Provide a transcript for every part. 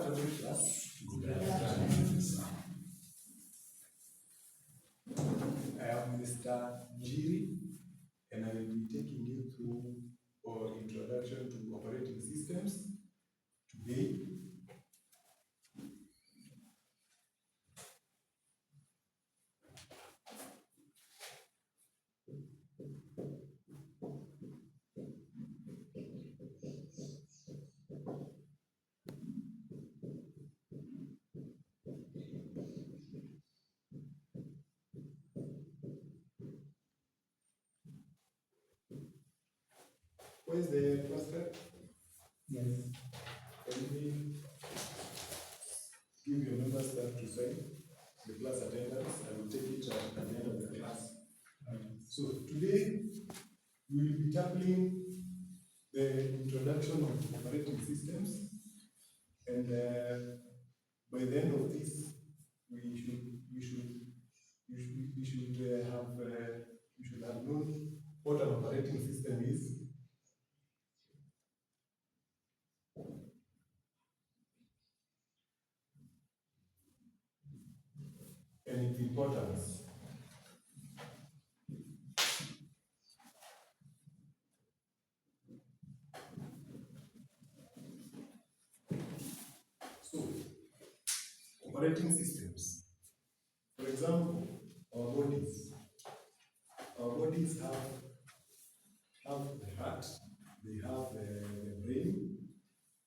afternoon, class. Good afternoon. I am Mr. Njiri, and I will be taking you through our introduction to operating systems today. Where's the prospect? Yes. Can we give your members that to sign the class attendance? I will take it at the end of the class. So today we will be tackling the introduction of operating systems, and by the end of this, we should have known what an operating system is, and its importance. So, operating systems. For example, our bodies. Our bodies have the heart, they have the brain,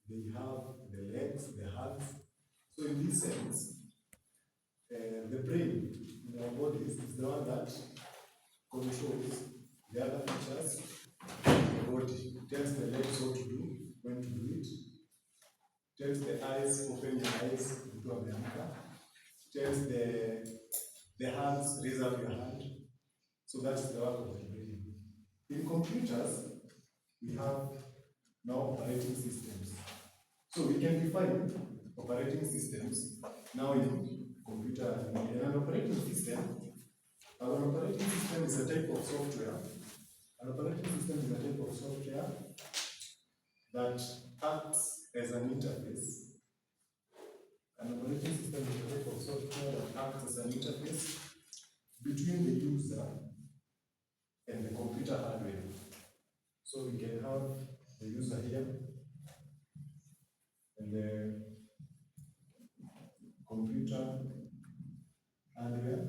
they have the legs, the hands. So in this sense, the brain in our bodies is the one that controls the other features of the body. It tells the legs what to do, when to do it. Tells the eyes, open your eyes, do a bianca. Tells the hands, raise up your hand. So that's the work of the brain. In computers, we have now operating systems. So we can define operating systems now in computer. In an operating system, our operating system is a type of software. An operating system is a type of software that acts as an interface. An operating system is a type of software that acts as an interface between the user and the computer hardware. So we can have the user here and the computer hardware.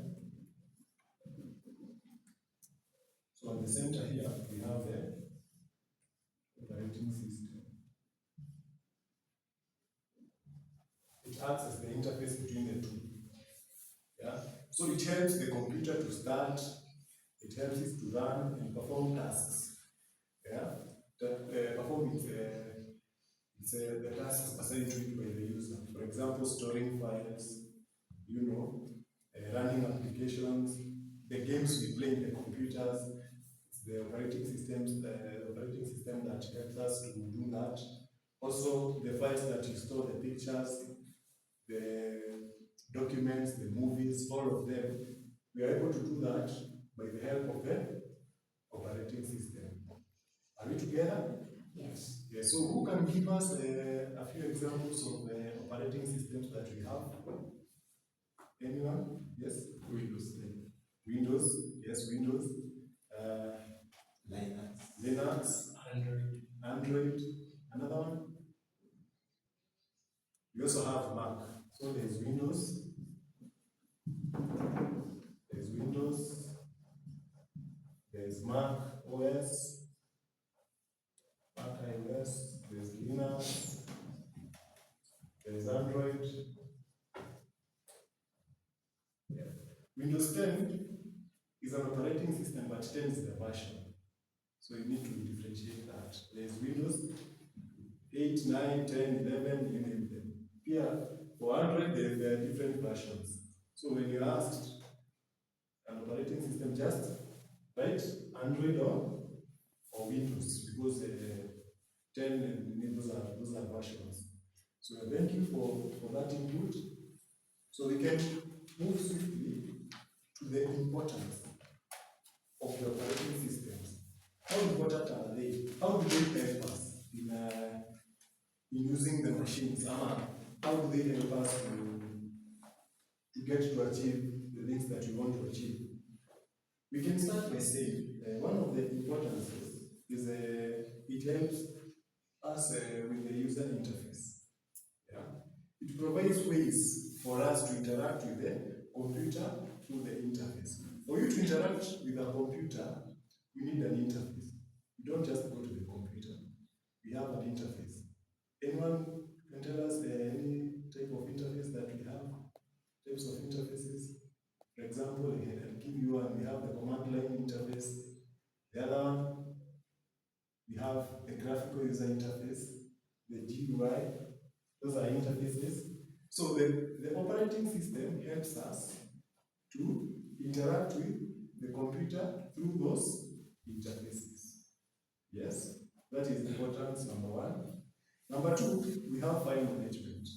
So at the center here, we have the operating system. It acts as the interface between the two. Yeah? So it helps the computer to start, it helps it to run and perform tasks. Yeah? Perform the tasks assigned to it by the user. For example, storing files, running applications, the games we play in the computers, the operating systems, the operating system that helps us to do that. Also, the files that you store, the pictures, the documents, the movies, all of them, we are able to do that by the help of the operating system. Are we together? Yes. Yes. So who can give us a few examples of the operating systems that we have? Anyone? Yes? Windows 10. Windows? Yes, Windows. Linux. Android. Another one? We also have Mac. So there's Windows. There's Windows. There's Mac OS. Mac iOS. There's Linux. There's Android. Yeah. Windows 10 is an operating system, but 10 is the version. So you need to differentiate that. There's Windows 8, 9, 10, 11, you name them. Here, for Android, there are different versions. So when you're asked an operating system, just write Android or Windows, because 10 and those are versions. So thank you for that input. So we can move swiftly to the importance of the operating systems. How important are they? How do they help us in using the machines? How do they help us to get to achieve the things that we want to achieve? We can start by saying one of the importances is it helps us with the user interface. Yeah? It provides ways for us to interact with the computer through the interface. For you to interact with a computer, you need an interface. You don't just go to the computer. We have an interface. Anyone can tell us any type of interface that we have? Types of interfaces? For example, I'll give you one. We have the command line interface. The other one, we have the graphical user interface, the GUI. Those are interfaces. So the operating system helps us to interact with the computer through those interfaces. Yes, that is importance number one. Number two, we have file management.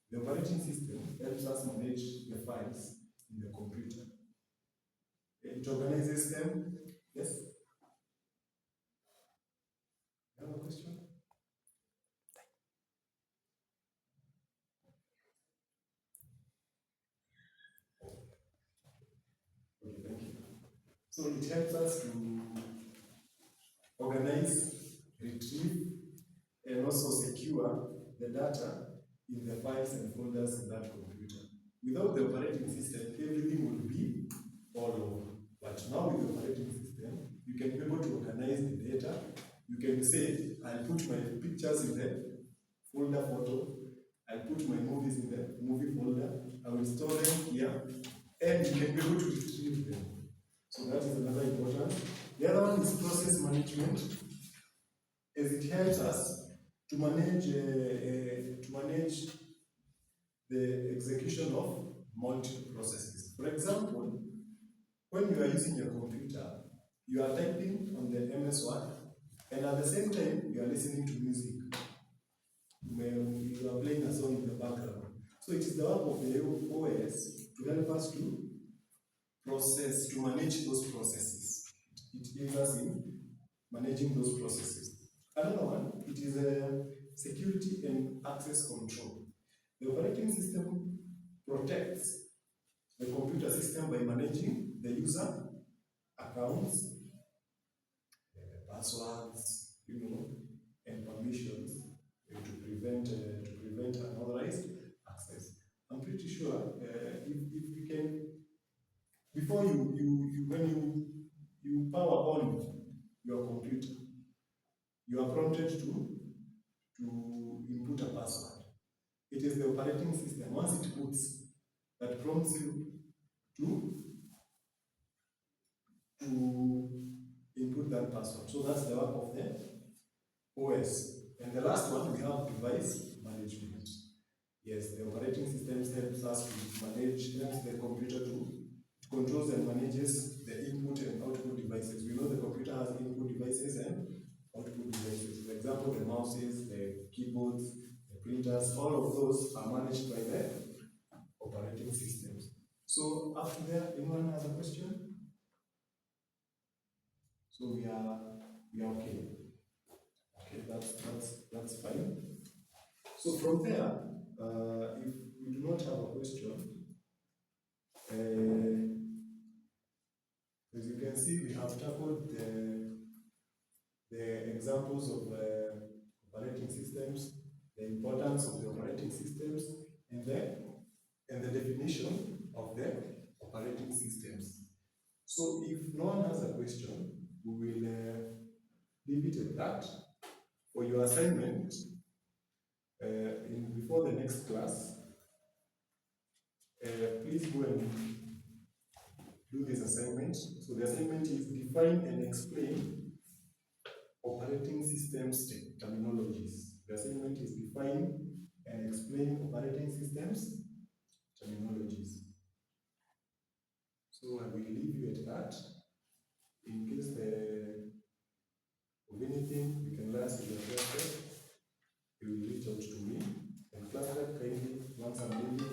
The operating system helps us manage the files in the computer. It organizes them. Yes? You have a question? Okay, thank you. So it helps us to organize, retrieve, and also secure the data in the files and folders in that computer. Without the operating system, everything would be all over. But now with the operating system, you can be able to organize the data. You can say, I'll put my pictures in the folder photo, I'll put my movies in the movie folder, I will store them here, and you can be able to retrieve them. So that is another important. The other one is process management, as it helps us to manage the execution of multiple processes. For example, when you are using your computer, you are typing on the MS Word, and at the same time, you are listening to music. You are playing a song in the background. So it is the work of the OS to help us to manage those processes. It aids us in managing those processes. Another one, it is security and access control. The operating system protects the computer system by managing the user accounts, passwords, and permissions to prevent unauthorized access. I'm pretty sure if we can, before when you power on your computer, you are prompted to input a password. It is the operating system, once it puts, that prompts you to input that password. So that's the work of the OS. And the last one, we have device management. Yes, the operating system helps us to helps the computer to controls and manages the input and output devices. We know the computer has input devices and output devices. For example, the mouses, the keyboards, the printers, all of those are managed by the operating systems. So after that, anyone has a question? So we are okay. Okay, that's fine. So from there, if we do not have a question, as you can see, we have tackled the examples of operating systems, the importance of the operating systems, and the definition of the operating systems. So if no one has a question, we will leave it at that. For your assignment, before the next class, please go and do this assignment. So the assignment is define and explain operating systems terminologies. The assignment is define and explain operating systems terminologies. So I will leave you at that. In case of anything, you can ask your question. You will reach out to me. And class rep, kindly, once I'm leaving,